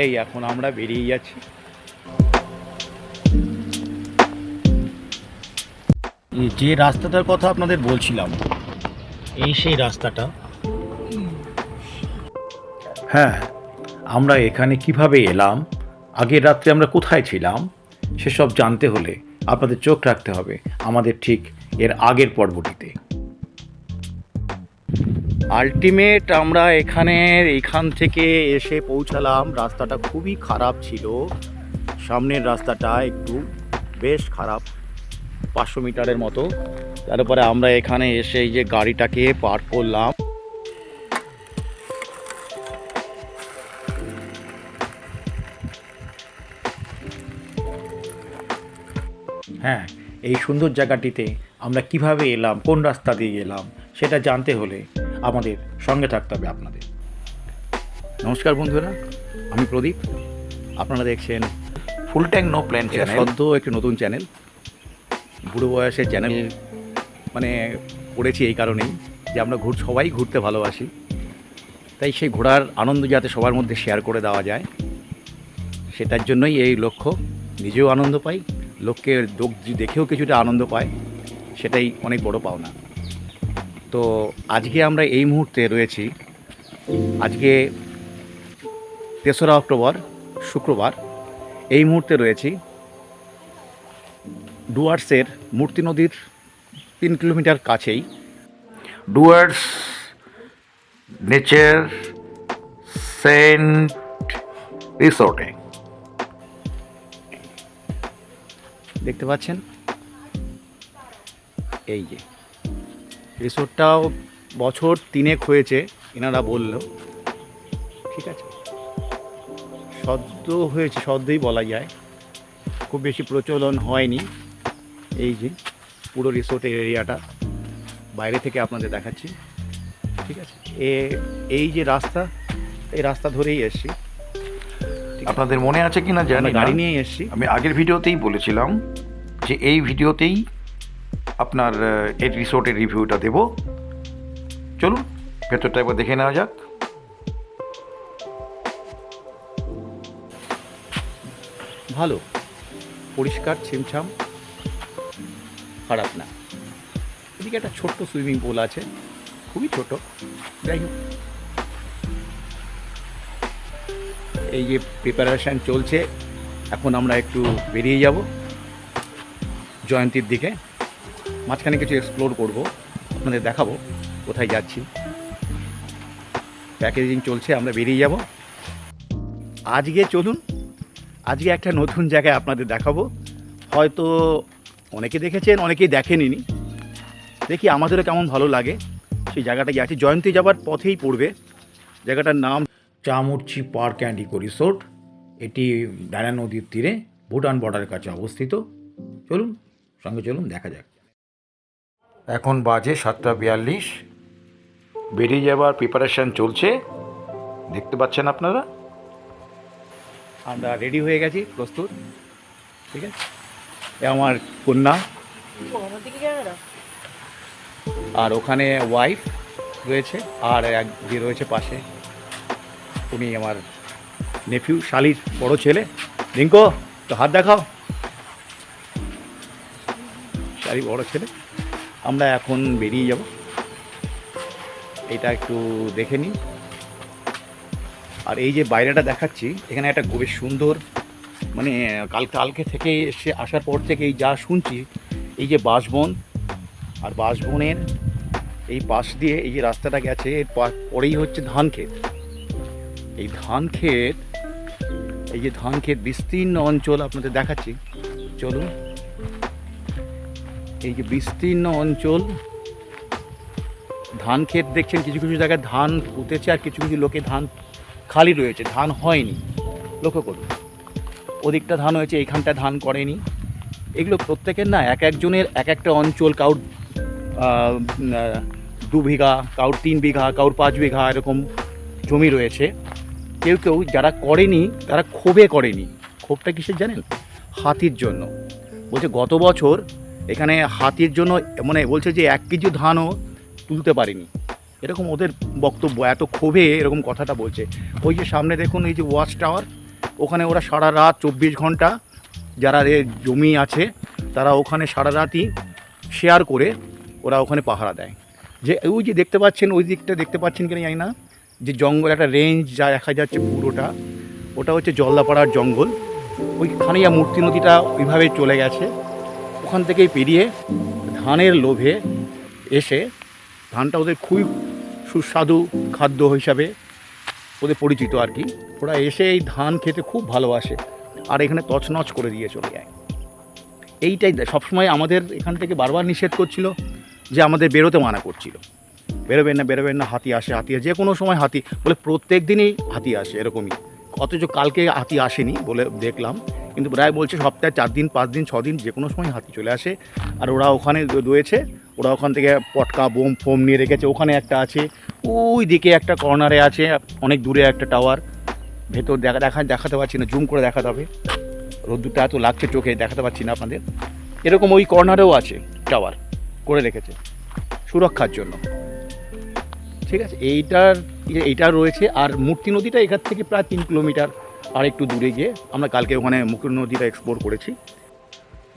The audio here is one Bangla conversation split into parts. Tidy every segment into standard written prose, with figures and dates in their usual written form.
এই এখন আমরা বেরিয়ে যাচ্ছি। যে রাস্তাটার কথা আপনাদের বলছিলাম, এই সেই রাস্তাটা। হ্যাঁ, আমরা এখানে কিভাবে এলাম, আগের রাত্রে আমরা কোথায় ছিলাম, সেসব জানতে হলে আপনাদের চোখ রাখতে হবে আমাদের ঠিক এর আগের পর্বটিতে। আলটিমেট আমরা এইখান থেকে এসে পৌঁছালাম। রাস্তাটা খুবই খারাপ ছিল, সামনের রাস্তাটা একটু বেশ খারাপ, 500 মিটারের মতো। তারপরে আমরা এখানে এসে এই যে গাড়িটাকে পার্ক করলাম। হ্যাঁ, এই সুন্দর জায়গাটিতে আমরা কিভাবে এলাম, কোন রাস্তা দিয়ে এলাম, সেটা জানতে হলে আমাদের সঙ্গে থাকতে হবে আপনাদের। নমস্কার বন্ধুরা, আমি প্রদীপ। আপনারা দেখছেন ফুল ট্যাঙ্ক নো প্ল্যান এটা চ্যানেল। সদ্য একটি নতুন চ্যানেল, বুড়ো বয়সের চ্যানেল মানে করেছি এই কারণেই যে আমরা সবাই ঘুরতে ভালোবাসি, তাই সেই ঘোরার আনন্দ যাতে সবার মধ্যে শেয়ার করে দেওয়া যায়, সেটার জন্যই এই লক্ষ্য। নিজেও আনন্দ পাই, লোককে লোক দেখেও কিছুটা আনন্দ পায়, সেটাই অনেক বড় পাওনা। তো আজকে আমরা এই মুহূর্তে রয়েছি, আজকে 3রা অক্টোবর শুক্রবার। এই মুহূর্তে রয়েছি ডুয়ার্সের মূর্তি নদীর 3 কিলোমিটার কাছেই ডুয়ার্স নেচার সেন্ট রিসোর্টে। দেখতে পাচ্ছেন। এই যে রিসোর্টটাও বছর 3 হয়েছে এনারা বলল, ঠিক আছে, সদ্য হয়েছে, সদ্যই বলা যায়, খুব বেশি প্রচলন হয়নি। এই যে পুরো রিসোর্টের এরিয়াটা বাইরে থেকে আপনাদের দেখাচ্ছি, ঠিক আছে। এই যে রাস্তা, এই রাস্তা ধরেই এসছি। আপনাদের মনে আছে কি না জানি না, গাড়ি নিয়ে এসছি। আমি আগের ভিডিওতেই বলেছিলাম যে এই ভিডিওতেই আপনার এই রিসোর্টের রিভিউটা দেব। চলুন ভেতরটা একবার দেখে নেওয়া যাক। ভালো, পরিষ্কার, ছিমছাম, খারাপ না। এদিকে একটা ছোট্ট সুইমিং পুল আছে, খুবই ছোট, যাই হোক। এই যে প্রিপারেশান চলছে, এখন আমরা একটু বেরিয়ে যাব জয়ন্তীর দিকে। মাঝখানে কিছু এক্সপ্লোর করব, আপনাদের দেখাবো কোথায় যাচ্ছি। প্যাকেজিং চলছে, আমরা বেরিয়ে যাব। আজকে চলুন, আজকে একটা নতুন জায়গায় আপনাদের দেখাবো। হয়তো অনেকে দেখেছেন, অনেকেই দেখেনি। দেখি আমাদেরও কেমন ভালো লাগে। সেই জায়গাটা যাচ্ছি, জয়ন্তী যাবার পথেই পড়বে। জায়গাটার নাম Chamurchi park and eco resort. এটি ডায়না নদীর তীরে ভুটান বর্ডারের কাছে অবস্থিত। চলুন, সঙ্গে চলুন, দেখা যাক। এখন বাজে 7:42, বেরিয়ে যাবার প্রিপারেশান চলছে, দেখতে পাচ্ছেন আপনারা। আমরা রেডি হয়ে গেছি, প্রস্তুত, ঠিক আছে। এ আমার কন্যা, আর ওখানে ওয়াইফ রয়েছে, আর এক যে রয়েছে পাশে, উনি আমার নেফিউ, শালির বড় ছেলে। রিঙ্কো, তো হাত দেখাও, শালির বড় ছেলে। আমরা এখন বেরিয়ে যাব, এটা একটু দেখে নিই। আর এই যে বাইরেটা দেখাচ্ছি, এখানে একটা খুবই সুন্দর, মানে কালকে থেকে আসার পর থেকেই যা শুনছি, এই যে বাঁশবন, আর বাঁশবনের এই পাশ দিয়ে এই যে রাস্তাটা গেছে, এর পরেই হচ্ছে ধান ক্ষেত। এই ধান ক্ষেত, এই যে ধান ক্ষেত বিস্তীর্ণ অঞ্চল আপনাদের দেখাচ্ছি, চলুন। এই যে বিস্তীর্ণ অঞ্চল, ধান ক্ষেত দেখছেন, কিছু কিছু জায়গায় ধান পুঁতেছে, আর কিছু কিছু লোকে ধান খালি রয়েছে, ধান হয়নি। লক্ষ্য করুন, ওদিকটা ধান হয়েছে, এইখানটা ধান করেনি। এগুলো প্রত্যেকের না, এক একজনের এক একটা অঞ্চল, কাউর 2 বিঘা, কাউর 3 বিঘা, কাউর 5 বিঘা এরকম জমি রয়েছে। কেউ কেউ যারা করেনি, তারা ক্ষোভে করেনি। ক্ষোভটা কিসের জানেন? হাতির জন্য। বলছে গত বছর এখানে হাতির জন্য, মানে বলছে যে 1 কেজি ধানও তুলতে পারেনি। এরকম ওদের বক্তব্য, এত ক্ষোভে এরকম কথাটা বলছে। ওই যে সামনে দেখুন এই যে ওয়াচ টাওয়ার, ওখানে ওরা সারা রাত 24 ঘন্টা যারা জমি আছে তারা ওখানে সারা রাতই শেয়ার করে ওরা ওখানে পাহারা দেয়। যে ওই যে দেখতে পাচ্ছেন, ওই দিকটা দেখতে পাচ্ছেন কিনা জানি না, যে জঙ্গল একটা রেঞ্জ যা দেখা যাচ্ছে পুরোটা, ওটা হচ্ছে জলদাপাড়ার জঙ্গল। ওই খানিয়া মূর্তি নদীটা ওইভাবে চলে গেছে, ওখান থেকেই পেরিয়ে ধানের লোভে এসে, ধানটা ওদের খুবই সুস্বাদু খাদ্য হিসাবে ওদের পরিচিত আর কি, ওরা এসে এই ধান খেতে খুব ভালোবাসে আর এখানে তছনছ করে দিয়ে চলে যায়। এইটাই সবসময় আমাদের এখান থেকে বারবার নিষেধ করছিল, যে আমাদের বেরোতে মানা করছিল, বেরোবেন না, হাতি আসে, যে কোনো সময় হাতি, বলে প্রত্যেক দিনই হাতি আসে এরকমই। অথচ কালকে হাতি আসেনি বলে দেখলাম, কিন্তু প্রায় বলছে সপ্তাহে 4 দিন 5 দিন 6 দিন যে কোনো সময় হাতি চলে আসে। আর ওরা ওখানে রয়েছে, ওরা ওখান থেকে পটকা বোম ফোম নিয়ে রেখেছে। ওখানে একটা আছে, ওই দিকে একটা কর্নারে আছে, অনেক দূরে একটা টাওয়ার, ভেতর দেখাতে পারছি না, জুম করে দেখাতে হবে, রোদ্দুরটা এত লাগছে চোখে, দেখাতে পারছি না আপনাদের। এরকম ওই কর্নারেও আছে টাওয়ার করে রেখেছে সুরক্ষার জন্য, ঠিক আছে। এইটা রয়েছে। আর মূর্তি নদীটা এখান থেকে প্রায় 3 কিলোমিটার আর একটু দূরে গিয়ে আমরা কালকে ওখানে মূর্তি নদীটা এক্সপ্লোর করেছি।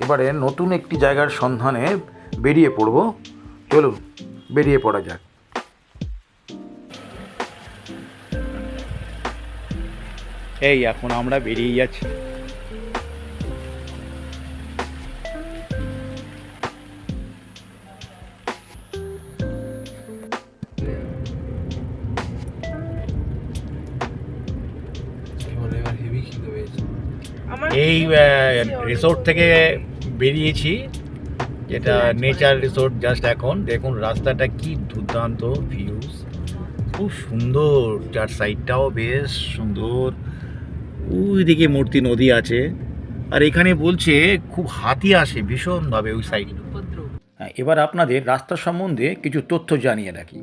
এবারে নতুন একটি জায়গার সন্ধানে বেরিয়ে পড়ব, চলুন বেরিয়ে পড়া যাক। এই এখন আমরা বেরিয়ে যাচ্ছি। এই রিসোর্ট থেকে বেরিয়েছি, যেটা নেচার রিসোর্ট। জাস্ট এখন দেখুন রাস্তাটা কি দুর্দান্ত ভিউজ, খুব সুন্দর, চার সাইডটাও বেশ সুন্দর। ওই দিকে মূর্তি নদী আছে, আর এখানে বলছে খুব হাতি আসে ভীষণভাবে ওই সাইডে। হ্যাঁ, এবার আপনাদের রাস্তা সম্বন্ধে কিছু তথ্য জানিয়ে রাখি।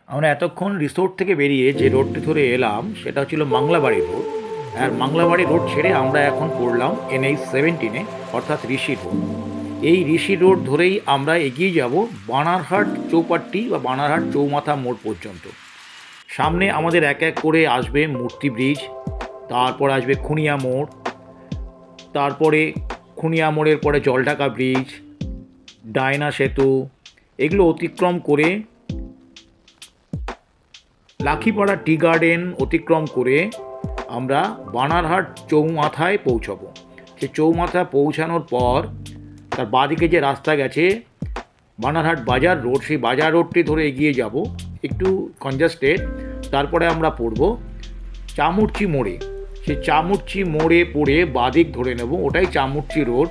আমরা এতক্ষণ রিসোর্ট থেকে বেরিয়ে যে রোডটি ধরে এলাম সেটা ছিল মাংলাবাড়ি রোড। আর মাংলাবাড়ি রোড ছেড়ে আমরা এখন পড়লাম NH-17 অর্থাৎ ঋষি রোড। এই ঋষি রোড ধরেই আমরা এগিয়ে যাব বানারহাট চৌপাট্টি বা বানারহাট চৌমাথা মোড় পর্যন্ত। সামনে আমাদের এক এক করে আসবে মূর্তি ব্রিজ, তারপর আসবে খুনিয়া মোড়, তারপরে খুনিয়া মোড়ের পরে জলঢাকা ব্রিজ, ডায়না সেতু, এগুলো অতিক্রম করে লাখিপাড়া টি গার্ডেন অতিক্রম করে আমরা বানারহাট চৌমাথায় পৌঁছাবো। সে চৌমাথা পৌঁছানোর পর তার বাঁদিকে যে রাস্তা গেছে বানারহাট বাজার রোড, সেই বাজার রোডটি ধরে এগিয়ে যাব, একটু কনজাস্টেড। তারপরে আমরা পড়ব চামুরচি মোড়ে। সেই চামুরচি মোড়ে পড়ে বাঁদিক ধরে নেব, ওটাই চামুরচি রোড।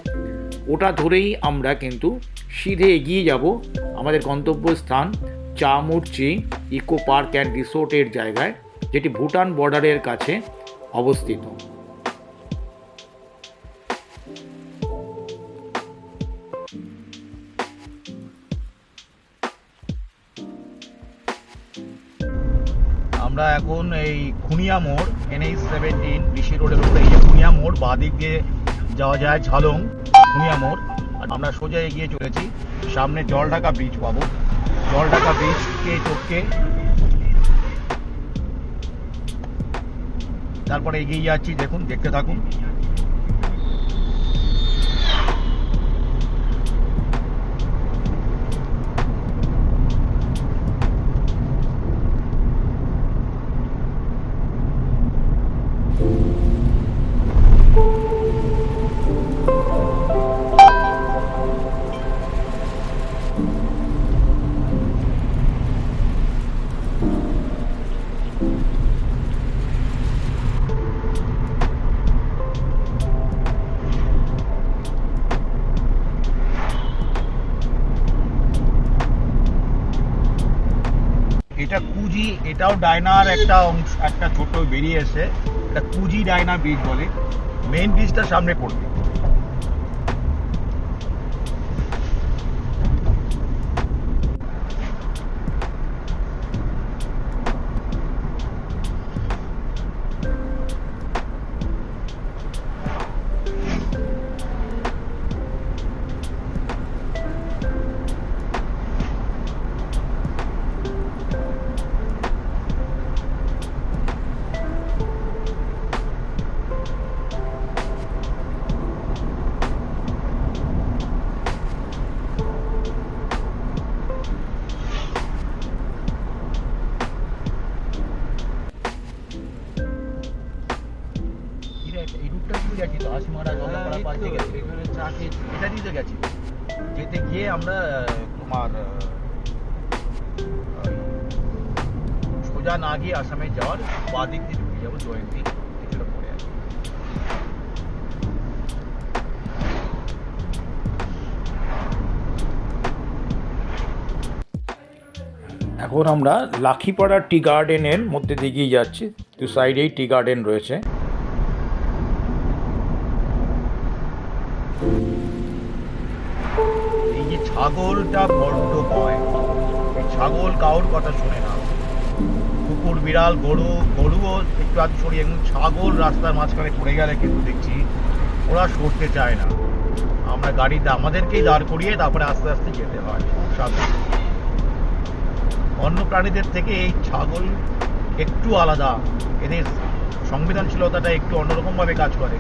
ওটা ধরেই আমরা কিন্তু সিধে এগিয়ে যাব আমাদের গন্তব্যস্থান চামুরচি ইকো পার্ক অ্যান্ড রিসোর্টের জায়গায়, যেটি ভুটান বর্ডারের কাছে অবস্থিত। আমরা এখন এই খুনিয়া মোড় NH-17 ঋষি রোডের উপরে, এই যে খুনিয়া মোড়, বাঁদিকে যাওয়া যায় ঝালং খুনিয়া মোড়। আর আমরা সোজা এগিয়ে চলেছি, সামনে জলঢাকা ব্রিজ পাবো। জলঢাকা ব্রিজকে টপকে তারপরে এগিয়ে যাচ্ছি, দেখুন, দেখতে থাকুন। এটা কুজি, এটাও ডায়নার একটা অংশ, একটা ছোট বেরিয়ে এসে, এটা কুজি ডায়না ব্রিজ বলে। মেইন ব্রিজটা সামনে পড়বে। গেছি তো হাসিমারা জলপাড়া পাশ দিয়ে গেছি এখানে চা খেয়ে এটা দিতে গেছি যেতে গিয়ে আমরা তোমার সোজা না গিয়ে আসামে যাওয়ার বাঁ দিক দিয়ে ঢুকে যাবো জয়ন্তী কিছুটা পরে আছে। এখন আমরা লাখিপাড়া টি গার্ডেনের মধ্যে দিকেই যাচ্ছি, দু সাইডেই টি গার্ডেন রয়েছে। এই যে ছাগলটা বড্ড ভয়, এই ছাগল কাউর কথা শোনে না, কুকুর বিড়াল গরুও একটু আধ সরিয়ে, এবং ছাগল রাস্তার মাঝখানে পড়ে গেলে কিন্তু দেখছি ওরা সরতে চায় না। আমরা গাড়িতে আমাদেরকেই দাঁড় করিয়ে তারপরে আস্তে আস্তে যেতে হয়, খুব সাবধানে। অন্য প্রাণীদের থেকে এই ছাগল একটু আলাদা, এদের সংবেদনশীলতাটা একটু অন্যরকমভাবে কাজ করে।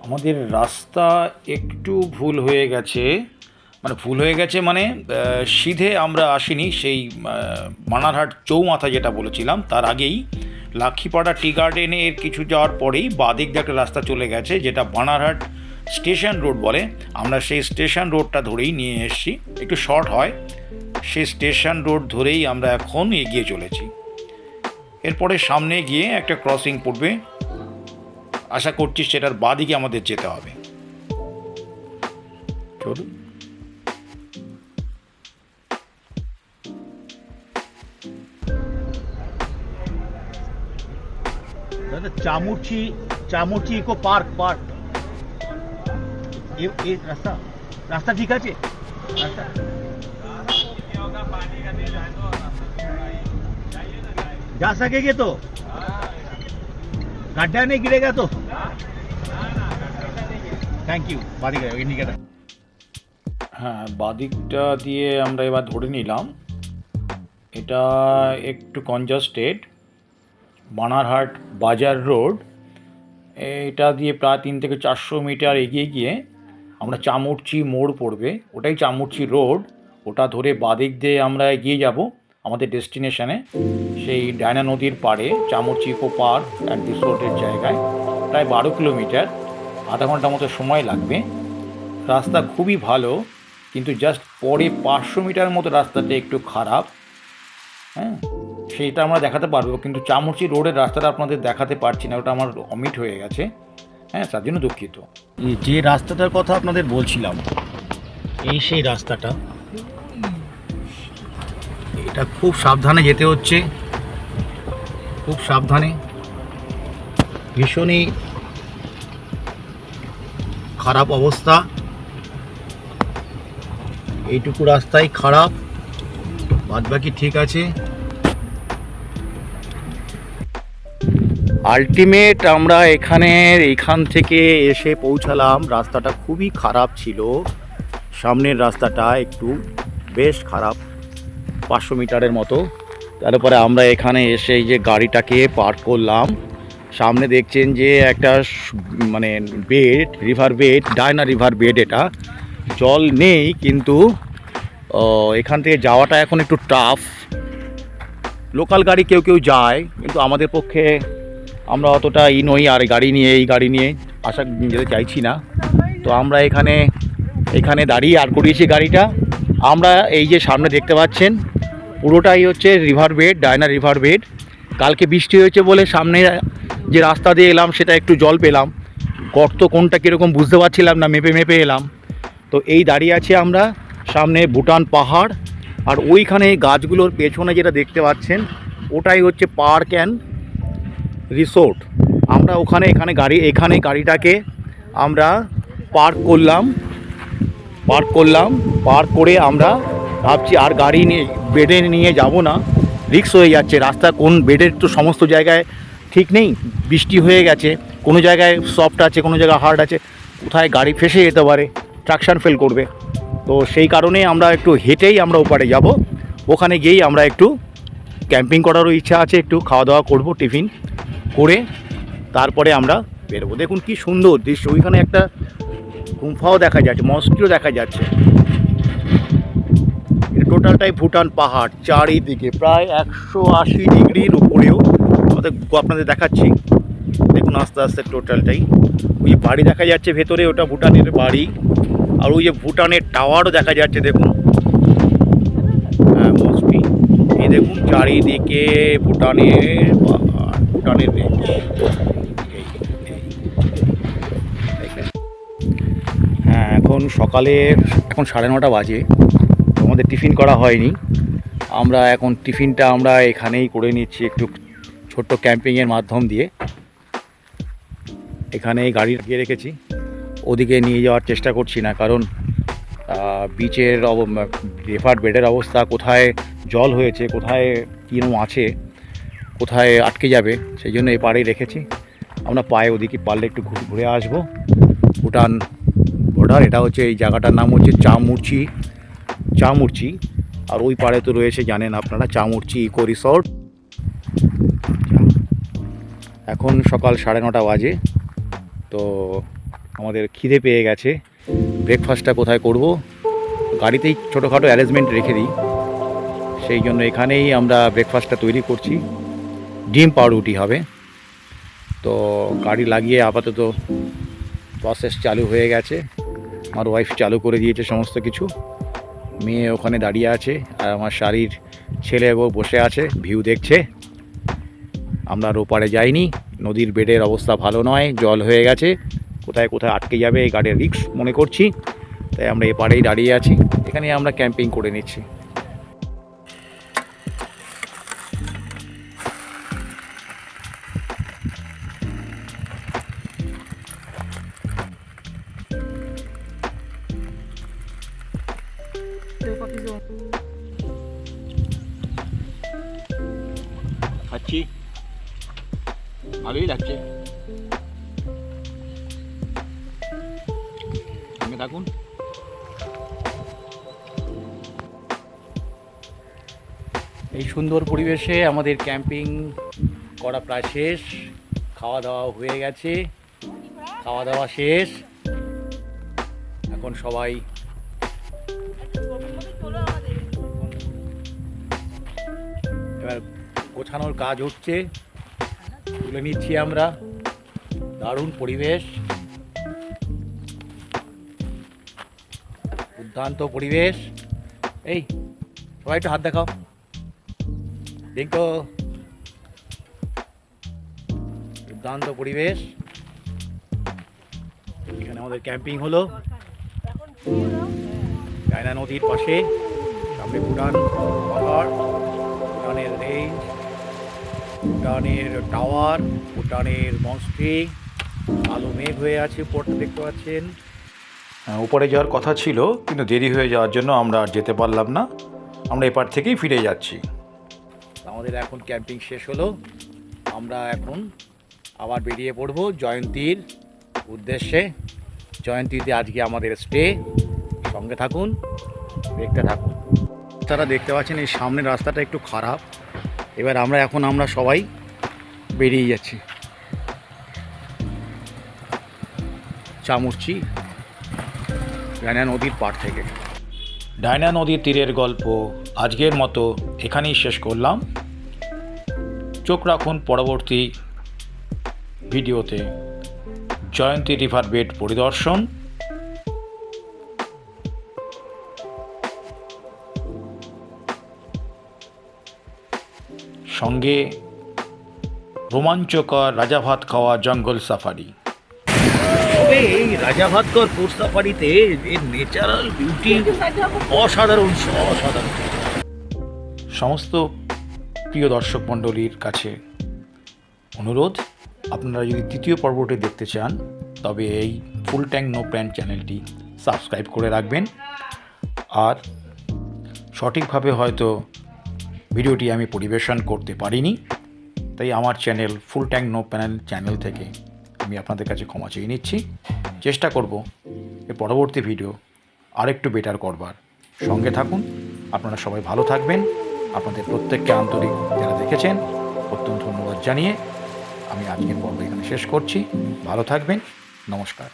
আমাদের রাস্তা একটু ভুল হয়ে গেছে, মানে সিধে আমরা আসিনি, সেই বানারহাট চৌমাথা যেটা বলেছিলাম তার আগেই লাখিপাড়া টি গার্ডেনের কিছু যাওয়ার পরেই বাদিক দিয়ে একটা রাস্তা চলে গেছে যেটা বানারহাট স্টেশন রোড বলে। আমরা সেই স্টেশন রোডটা ধরেই নিয়ে এসেছি, একটু শর্ট হয়, সেই স্টেশন রোড ধরেই আমরা এখন এগিয়ে চলেছি। এরপরে সামনে গিয়ে একটা ক্রসিং পড়বে, আশা করছি সেটার বাদিকে আমাদের যেতে হবে। চলুন। চামুচি ইকো পার্ক এই রাস্তা ঠিক আছে? जा सकेंगे तो? गड्ढा नहीं गिरेगा तो? Thank you. বাদিকে ইন্ডিকেটার। হ্যাঁ, বাদিকটা দিয়ে আমরা এবার ধরে নিলাম। এটা একটু কনজাস্টেড, বানারহাট বাজার রোড। এটা দিয়ে প্রায় 300 থেকে 400 মিটার এগিয়ে গিয়ে আমরা চামুরচি মোড় পড়বে, ওটাই চামুরচি রোড। ওটা ধরে বাদিক দিয়ে আমরা এগিয়ে যাব আমাদের ডেস্টিনেশনে, সেই ডায়না নদীর পাড়ে চামুরচি ইকো পার্ক অ্যান্ড রিসোর্টের জায়গায়। প্রায় 12 কিলোমিটার, আধা ঘন্টা মতো সময় লাগবে। রাস্তা খুবই ভালো, কিন্তু জাস্ট পরে 500 মিটার মতো রাস্তাটা একটু খারাপ। হ্যাঁ, সেইটা আমরা দেখাতে পারবো, কিন্তু চামুরচি রোডের রাস্তাটা আপনাদের দেখাতে পারছি না, ওটা আমার অমিট হয়ে গেছে। হ্যাঁ, তার জন্য দুঃখিত। যে রাস্তাটার কথা আপনাদের বলছিলাম, এই সেই রাস্তাটা, এটা খুব সাবধানে যেতে হচ্ছে, খুব সাবধানে, ভীষণই খারাপ অবস্থা। এইটুকু রাস্তাই খারাপ, বাদবাকি ঠিক আছে। আলটিমেট আমরা এখান থেকে এসে পৌঁছালাম। রাস্তাটা খুবই খারাপ ছিল, সামনের রাস্তাটা একটু বেশ খারাপ, 500 মিটারের মতো। তারপরে আমরা এখানে এসে এই যে গাড়িটাকে পার্ক করলাম, সামনে দেখছেন যে একটা মানে bed, river bed, Diana river bed. এটা জল নেই, কিন্তু এখান থেকে যাওয়াটা এখন একটু টাফ। লোকাল গাড়ি কেউ যায়, কিন্তু আমাদের পক্ষে আমরা অতটা নই, আর এই গাড়ি নিয়ে আসা যেতে চাইছি না। তো আমরা এখানে দাঁড়িয়ে আর করিয়েছি গাড়িটা। আমরা এই যে সামনে দেখতে পাচ্ছেন পুরোটাই হচ্ছে river bed, Diana river bed. কালকে বৃষ্টি হয়েছে বলে সামনে যে রাস্তা দিয়ে এলাম সেটা একটু জল পেলাম, গর্ত কোনটা কীরকম বুঝতে পারছিলাম না, মেপে এলাম। তো এই দাঁড়িয়ে আছি আমরা, সামনে ভুটান পাহাড়, আর ওইখানে গাছগুলোর পেছনে যেটা দেখতে পাচ্ছেন ওটাই হচ্ছে পার্ক অ্যান্ড রিসোর্ট। আমরা এখানে গাড়িটাকে আমরা পার্ক করে আমরা ভাবছি আর গাড়ি নিয়ে বেডে নিয়ে যাব না, রিস্ক হয়ে যাচ্ছে। রাস্তা কোন বেডের তো সমস্ত জায়গায় ঠিক নেই, বৃষ্টি হয়ে গেছে, কোনো জায়গায় সফট আছে, কোনো জায়গায় হার্ড আছে, কোথায় গাড়ি ফেসে যেতে পারে, ট্রাকশন ফেল করবে। তো সেই কারণে আমরা একটু হেঁটেই আমরা ওপারে যাব। ওখানে গিয়েই আমরা একটু ক্যাম্পিং করারও ইচ্ছা আছে, একটু খাওয়া দাওয়া করব, টিফিন করে তারপরে আমরা বেরোবো। দেখুন কি সুন্দর দৃশ্য, ওইখানে একটা গুম্ফাও দেখা যাচ্ছে, মস্কিটো দেখা যাচ্ছে। এটা টোটালটাই ভুটান পাহাড়, চারিদিকে প্রায় 180 ডিগ্রির উপরেও আপনাদের দেখাচ্ছি। দেখুন আস্তে আস্তে টোটালটাই, ওই যে বাড়ি দেখা যাচ্ছে ভেতরে, ওটা ভুটানের বাড়ি। আর ওই যে ভুটানের টাওয়ারও দেখা যাচ্ছে, দেখুন। হ্যাঁ, মস্তি। এই দেখুন চারিদিকে ভুটানের পাহাড়, ভুটানের রেঞ্জ। হ্যাঁ, এখন 9:30 বাজে। আমাদের টিফিন করা হয়নি। আমরা এখন টিফিনটা এখানেই করে নিচ্ছি, একটু ছোট্ট ক্যাম্পিংয়ের মাধ্যম দিয়ে। এখানেই গাড়ি লাগিয়ে রেখেছি, ওদিকে নিয়ে যাওয়ার চেষ্টা করছি না, কারণ বিচের রেফার বেডের অবস্থা, কোথায় জল হয়েছে, কোথায় কিরম আছে, কোথায় আটকে যাবে, সেই জন্য এপারেই রেখেছি। আমরা পায়ে ওদিকে পারলে একটু ঘুরে আসবো। ভুটান বর্ডার, এটা হচ্ছে, এই জায়গাটার নাম হচ্ছে চামুরচি। আর ওই পাড়ে তো রয়েছে, জানেন আপনারা, চামুরচি ইকো রিসর্ট। এখন সকাল 9:30 বাজে। তো আমাদের খিদে পেয়ে গেছে। ব্রেকফাস্টটা কোথায় করব? গাড়িতেই ছোটোখাটো অ্যারেঞ্জমেন্ট রেখে দিই, সেই জন্য এখানেই আমরা ব্রেকফাস্টটা তৈরি করছি। ডিম পাউরুটি হবে। তো গাড়ি লাগিয়ে আপাতত প্রসেস চালু হয়ে গেছে। আমার ওয়াইফ চালু করে দিয়েছে সমস্ত কিছু। মেয়ে ওখানে দাঁড়িয়ে আছে, আর আমার শাড়ির ছেলে বসে আছে, ভিউ দেখছে। আমরা আর ওপারে যাইনি, নদীর বেডের অবস্থা ভালো নয়, জল হয়ে গেছে, কোথায় কোথায় আটকে যাবে এই গাড়ির রিস্ক মনে করছি। তাই আমরা এপারেই দাঁড়িয়ে আছি, এখানে আমরা ক্যাম্পিং করে নিচ্ছি। খাচ্ছি, ভালোই লাগছে। সঙ্গে থাকুন। এই সুন্দর পরিবেশে আমাদের ক্যাম্পিং করা প্রায় শেষ। খাওয়া দাওয়া হয়ে গেছে, খাওয়া দাওয়া শেষ। এখন সবাই এবার গোছানোর কাজ হচ্ছে, তুলে নিচ্ছি আমরা। দারুণ পরিবেশ, দুর্দান্ত পরিবেশ। এই সবাই একটু হাত দেখাও, দেখো, দুর্দান্ত পরিবেশ। এখানে আমাদের ক্যাম্পিং হলো ডায়না নদীর পাশে, সামনে ভুটান পাহাড়, ভুটানের রেঞ্জ, ভুটানের টাওয়ার, ভুটানের মন্স্ট্রি। আলো মেঘ হয়ে আছে, উপরটা দেখতে পাচ্ছেন। উপরে যাওয়ার কথা ছিল, কিন্তু দেরি হয়ে যাওয়ার জন্য আমরা আর যেতে পারলাম না। আমরা এপার থেকেই ফিরে যাচ্ছি। আমাদের এখন ক্যাম্পিং শেষ হলো। আমরা এখন আবার বেরিয়ে পড়ব জয়ন্তীর উদ্দেশ্যে। জয়ন্তীতে আজকে আমাদের স্টে। সঙ্গে থাকুন, দেখতে থাকুন। তারা দেখতে পাচ্ছেন এই সামনের রাস্তাটা একটু খারাপ। এবার আমরা সবাই বেরিয়ে যাচ্ছি চামুরচি ডায়না নদীর পাড় থেকে। ডায়না নদীর তীরের গল্প আজকের মতো এখানেই শেষ করলাম। চোখ রাখুন পরবর্তী ভিডিওতে। জয়ন্তী রিভার বেড পরিদর্শন, সঙ্গে রোমাঞ্চকর রাজাভাত খাওয়া জঙ্গল সাফারি। তবে এই রাজাভাতকর পোর্ট সাফারিতে এর ন্যাচারাল বিউটি অসাধারণ। সমস্ত প্রিয় দর্শক মণ্ডলীর কাছে অনুরোধ, আপনারা যদি তৃতীয় পর্বটি দেখতে চান তবে এই ফুল ট্যাঙ্ক নো প্ল্যান চ্যানেলটি সাবস্ক্রাইব করে রাখবেন। আর সঠিকভাবে হয়তো ভিডিওটি আমি পরিবেশন করতে পারিনি, তাই আমার channel full tank no plan channel থেকে আমি আপনাদের কাছে ক্ষমা চেয়ে নিচ্ছি। চেষ্টা করব এর পরবর্তী ভিডিও আরেকটু বেটার করবার। সঙ্গে থাকুন, আপনারা সবাই ভালো থাকবেন। আপনাদের প্রত্যেককে আন্তরিক যারা দেখেছেন অত্যন্ত ধন্যবাদ জানিয়ে আমি আজকের পর্ব এখানে শেষ করছি। ভালো থাকবেন, নমস্কার।